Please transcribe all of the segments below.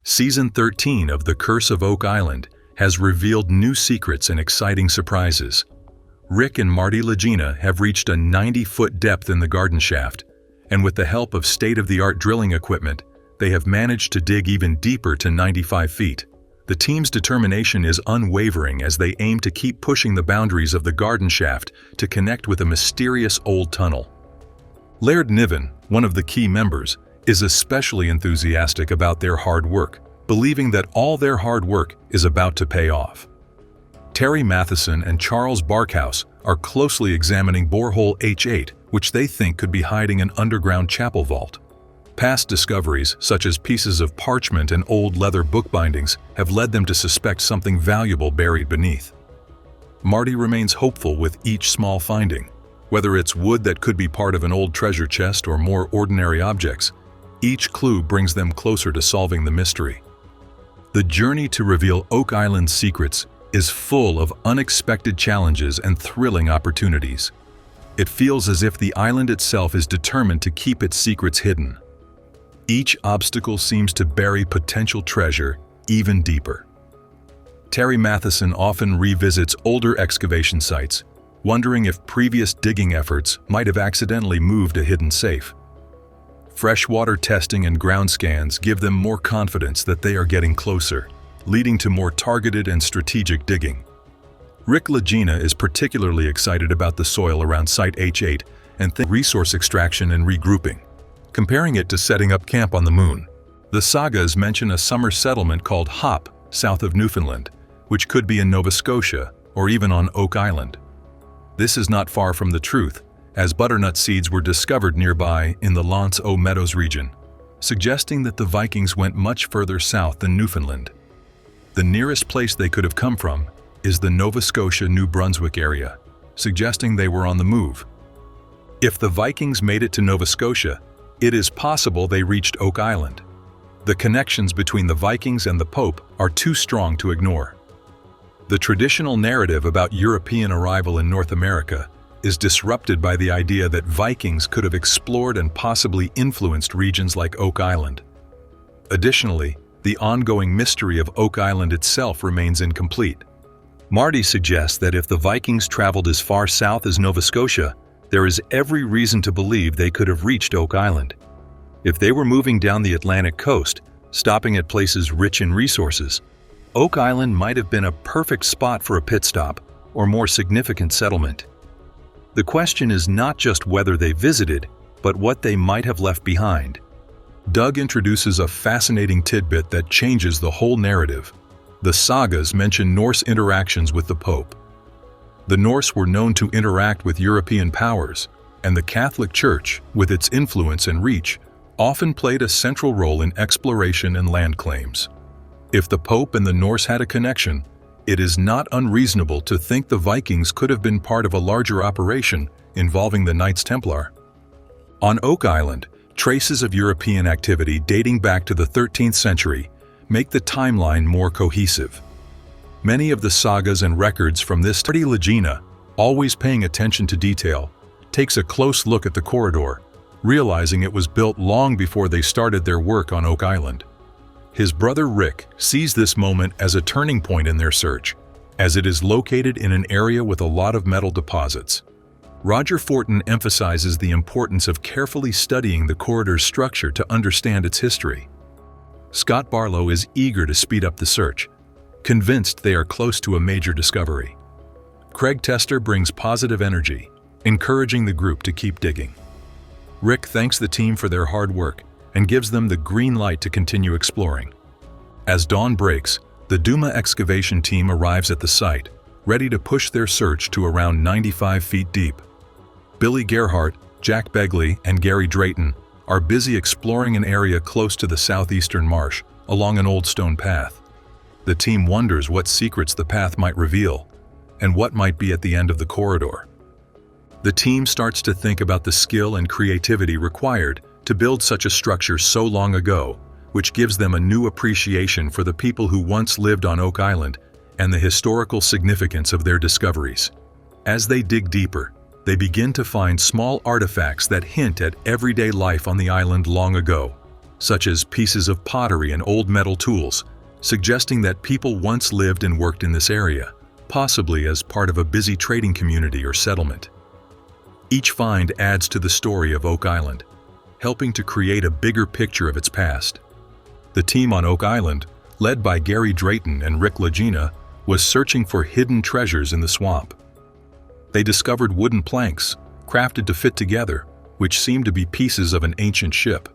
Season 13 of The Curse of Oak Island has revealed new secrets and exciting surprises. Rick and Marty Lagina have reached a 90-foot depth in the garden shaft, and with the help of state-of-the-art drilling equipment, they have managed to dig even deeper to 95 feet. The team's determination is unwavering as they aim to keep pushing the boundaries of the garden shaft to connect with a mysterious old tunnel. Laird Niven, one of the key members, is especially enthusiastic about their hard work, believing that all their hard work is about to pay off. Terry Matheson and Charles Barkhouse are closely examining borehole H8, which they think could be hiding an underground chapel vault. Past discoveries, such as pieces of parchment and old leather bookbindings, have led them to suspect something valuable buried beneath. Marty remains hopeful with each small finding. Whether it's wood that could be part of an old treasure chest or more ordinary objects, each clue brings them closer to solving the mystery. The journey to reveal Oak Island's secrets is full of unexpected challenges and thrilling opportunities. It feels as if the island itself is determined to keep its secrets hidden. Each obstacle seems to bury potential treasure even deeper. Terry Matheson often revisits older excavation sites, wondering if previous digging efforts might have accidentally moved a hidden safe. Freshwater testing and ground scans give them more confidence that they are getting closer, leading to more targeted and strategic digging. Rick Lagina is particularly excited about the soil around Site H8 and resource extraction and regrouping, comparing it to setting up camp on the moon. The sagas mention a summer settlement called Hop, south of Newfoundland, which could be in Nova Scotia or even on Oak Island. This is not far from the truth, as butternut seeds were discovered nearby in the L'Anse aux Meadows region, suggesting that the Vikings went much further south than Newfoundland. The nearest place they could have come from is the Nova Scotia-New Brunswick area, suggesting they were on the move. If the Vikings made it to Nova Scotia, it is possible they reached Oak Island. The connections between the Vikings and the Pope are too strong to ignore. The traditional narrative about European arrival in North America is disrupted by the idea that Vikings could have explored and possibly influenced regions like Oak Island. Additionally, the ongoing mystery of Oak Island itself remains incomplete. Marty suggests that if the Vikings traveled as far south as Nova Scotia, there is every reason to believe they could have reached Oak Island. If they were moving down the Atlantic coast, stopping at places rich in resources, Oak Island might have been a perfect spot for a pit stop or more significant settlement. The question is not just whether they visited, but what they might have left behind. Doug introduces a fascinating tidbit that changes the whole narrative. The sagas mention Norse interactions with the Pope. The Norse were known to interact with European powers, and the Catholic Church, with its influence and reach, often played a central role in exploration and land claims. If the Pope and the Norse had a connection, it is not unreasonable to think the Vikings could have been part of a larger operation involving the Knights Templar. On Oak Island, traces of European activity dating back to the 13th century make the timeline more cohesive. Many of the sagas and records from this Marty Lagina, always paying attention to detail, takes a close look at the corridor, realizing it was built long before they started their work on Oak Island. His brother Rick sees this moment as a turning point in their search, as it is located in an area with a lot of metal deposits. Roger Fortin emphasizes the importance of carefully studying the corridor's structure to understand its history. Scott Barlow is eager to speed up the search, convinced they are close to a major discovery. Craig Tester brings positive energy, encouraging the group to keep digging. Rick thanks the team for their hard work and gives them the green light to continue exploring. As dawn breaks, the Duma excavation team arrives at the site, ready to push their search to around 95 feet deep. Billy Gerhardt, Jack Begley, and Gary Drayton are busy exploring an area close to the southeastern marsh, along an old stone path. The team wonders what secrets the path might reveal, and what might be at the end of the corridor. The team starts to think about the skill and creativity required to build such a structure so long ago, which gives them a new appreciation for the people who once lived on Oak Island and the historical significance of their discoveries. As they dig deeper, they begin to find small artifacts that hint at everyday life on the island long ago. such as pieces of pottery and old metal tools, suggesting that people once lived and worked in this area, possibly as part of a busy trading community or settlement. Each find adds to the story of Oak Island, helping to create a bigger picture of its past. The team on Oak Island, led by Gary Drayton and Rick Lagina, was searching for hidden treasures in the swamp. They discovered wooden planks, crafted to fit together, which seemed to be pieces of an ancient ship.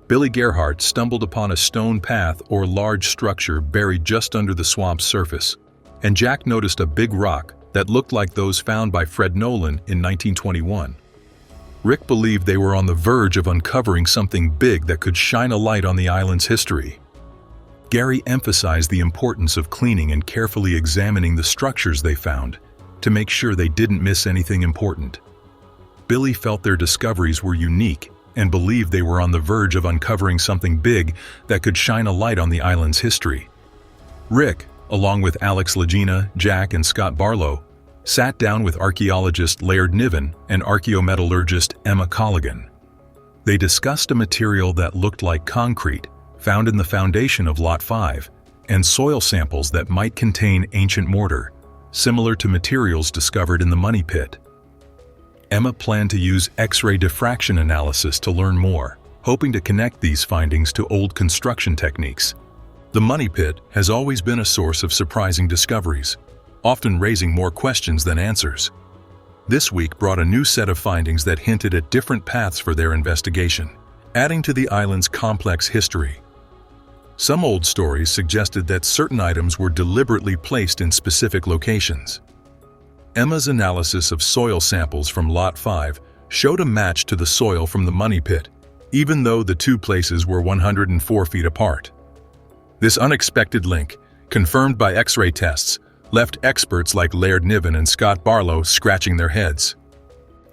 Billy Gerhardt stumbled upon a stone path or large structure buried just under the swamp's surface, and Jack noticed a big rock that looked like those found by Fred Nolan in 1921. Rick believed they were on the verge of uncovering something big that could shine a light on the island's history. Gary emphasized the importance of cleaning and carefully examining the structures they found to make sure they didn't miss anything important. Billy felt their discoveries were unique and believed they were on the verge of uncovering something big that could shine a light on the island's history. Rick, along with Alex Lagina, Jack, and Scott Barlow, sat down with archaeologist Laird Niven and archaeometallurgist Emma Colligan. They discussed a material that looked like concrete found in the foundation of Lot 5 and soil samples that might contain ancient mortar, similar to materials discovered in the Money Pit. Emma planned to use X-ray diffraction analysis to learn more, hoping to connect these findings to old construction techniques. The Money Pit has always been a source of surprising discoveries, often raising more questions than answers. This week brought a new set of findings that hinted at different paths for their investigation, adding to the island's complex history. Some old stories suggested that certain items were deliberately placed in specific locations. Emma's analysis of soil samples from Lot 5 showed a match to the soil from the Money Pit, even though the two places were 104 feet apart. This unexpected link, confirmed by X-ray tests, left experts like Laird Niven and Scott Barlow scratching their heads.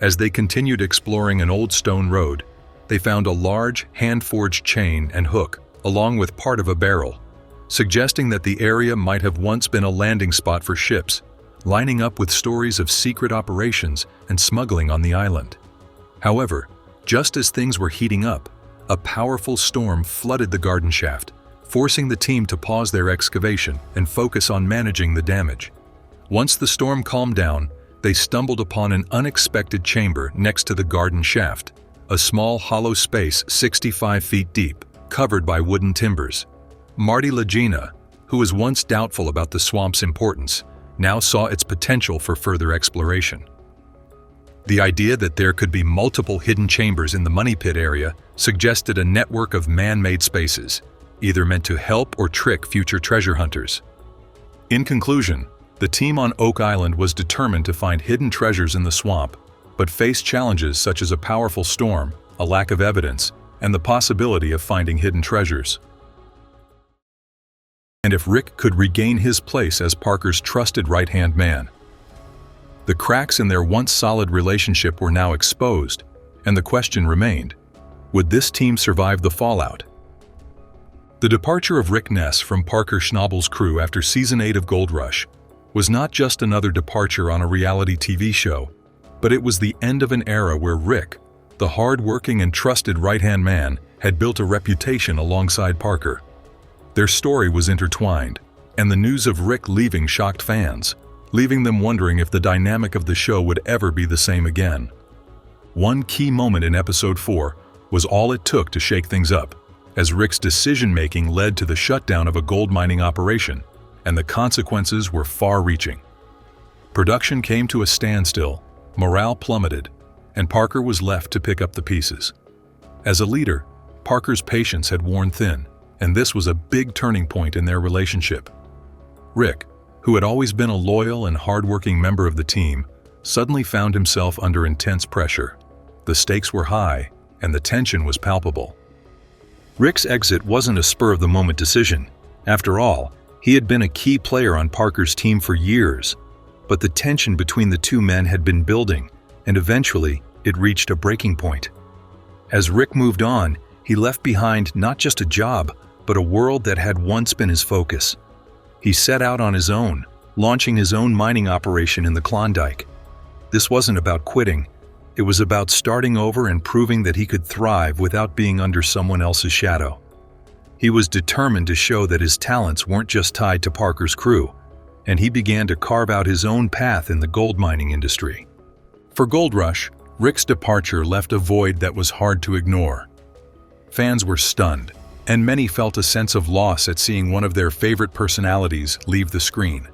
As they continued exploring an old stone road, they found a large, hand-forged chain and hook, along with part of a barrel, suggesting that the area might have once been a landing spot for ships, lining up with stories of secret operations and smuggling on the island. However, just as things were heating up, a powerful storm flooded the garden shaft, forcing the team to pause their excavation and focus on managing the damage. Once the storm calmed down, they stumbled upon an unexpected chamber next to the garden shaft, a small hollow space 65 feet deep, covered by wooden timbers. Marty Lagina, who was once doubtful about the swamp's importance, now saw its potential for further exploration. The idea that there could be multiple hidden chambers in the Money Pit area suggested a network of man-made spaces, either meant to help or trick future treasure hunters. In conclusion, the team on Oak Island was determined to find hidden treasures in the swamp, but faced challenges such as a powerful storm, a lack of evidence, and the possibility of finding hidden treasures. And if Rick could regain his place as Parker's trusted right-hand man. The cracks in their once solid relationship were now exposed, and the question remained, would this team survive the fallout? The departure of Rick Ness from Parker Schnabel's crew after Season 8 of Gold Rush was not just another departure on a reality TV show, but it was the end of an era where Rick, the hard-working and trusted right-hand man, had built a reputation alongside Parker. Their story was intertwined, and the news of Rick leaving shocked fans, leaving them wondering if the dynamic of the show would ever be the same again. One key moment in Episode 4 was all it took to shake things up, as Rick's decision-making led to the shutdown of a gold mining operation, and the consequences were far-reaching. Production came to a standstill, morale plummeted, and Parker was left to pick up the pieces. As a leader, Parker's patience had worn thin, and this was a big turning point in their relationship. Rick, who had always been a loyal and hard-working member of the team, suddenly found himself under intense pressure. The stakes were high, and the tension was palpable. Rick's exit wasn't a spur-of-the-moment decision. After all, he had been a key player on Parker's team for years, but the tension between the two men had been building, and eventually it reached a breaking point. As Rick moved on, he left behind not just a job, but a world that had once been his focus. He set out on his own, launching his own mining operation in the Klondike. This wasn't about quitting. It was about starting over and proving that he could thrive without being under someone else's shadow. He was determined to show that his talents weren't just tied to Parker's crew, and he began to carve out his own path in the gold mining industry. For Gold Rush, Rick's departure left a void that was hard to ignore. Fans were stunned, and many felt a sense of loss at seeing one of their favorite personalities leave the screen.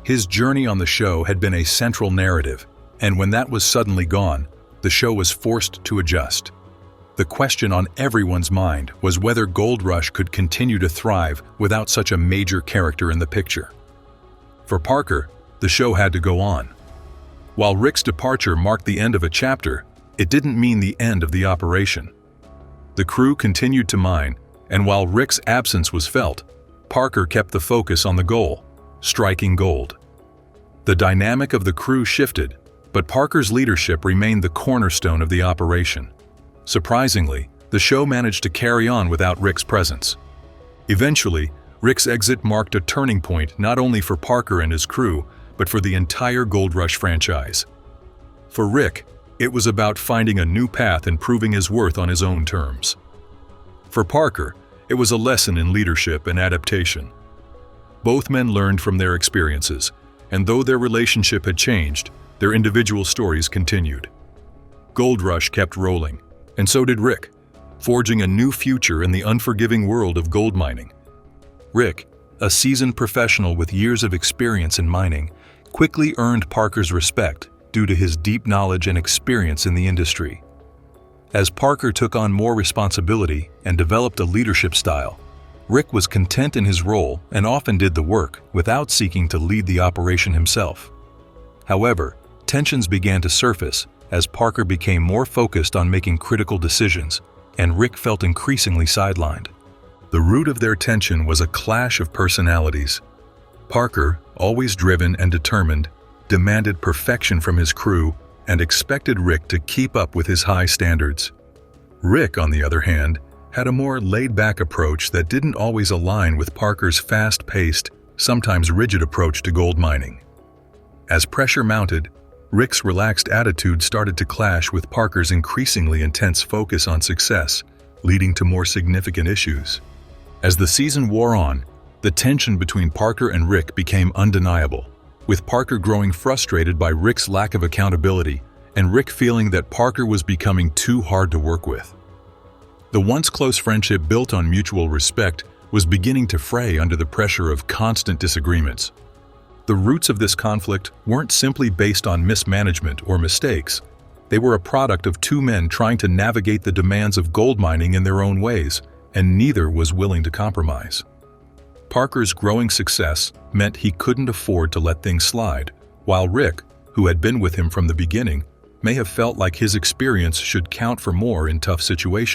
His journey on the show had been a central narrative, and when that was suddenly gone, the show was forced to adjust. The question on everyone's mind was whether Gold Rush could continue to thrive without such a major character in the picture. For Parker, the show had to go on. While Rick's departure marked the end of a chapter, it didn't mean the end of the operation. The crew continued to mine, and while Rick's absence was felt, Parker kept the focus on the goal, striking gold. The dynamic of the crew shifted, but Parker's leadership remained the cornerstone of the operation. Surprisingly, the show managed to carry on without Rick's presence. Eventually, Rick's exit marked a turning point not only for Parker and his crew, but for the entire Gold Rush franchise. For Rick, it was about finding a new path and proving his worth on his own terms. For Parker, it was a lesson in leadership and adaptation. Both men learned from their experiences, and though their relationship had changed, their individual stories continued. Gold Rush kept rolling, and so did Rick, forging a new future in the unforgiving world of gold mining. Rick, a seasoned professional with years of experience in mining, quickly earned Parker's respect due to his deep knowledge and experience in the industry. As Parker took on more responsibility and developed a leadership style, Rick was content in his role and often did the work without seeking to lead the operation himself. However, tensions began to surface as Parker became more focused on making critical decisions, and Rick felt increasingly sidelined. The root of their tension was a clash of personalities. Parker, always driven and determined, demanded perfection from his crew and expected Rick to keep up with his high standards. Rick, on the other hand, had a more laid-back approach that didn't always align with Parker's fast-paced, sometimes rigid approach to gold mining. As pressure mounted, Rick's relaxed attitude started to clash with Parker's increasingly intense focus on success, leading to more significant issues. As the season wore on, the tension between Parker and Rick became undeniable, with Parker growing frustrated by Rick's lack of accountability and Rick feeling that Parker was becoming too hard to work with. The once close friendship built on mutual respect was beginning to fray under the pressure of constant disagreements. The roots of this conflict weren't simply based on mismanagement or mistakes. They were a product of two men trying to navigate the demands of gold mining in their own ways, and neither was willing to compromise. Parker's growing success meant he couldn't afford to let things slide, while Rick, who had been with him from the beginning, may have felt like his experience should count for more in tough situations.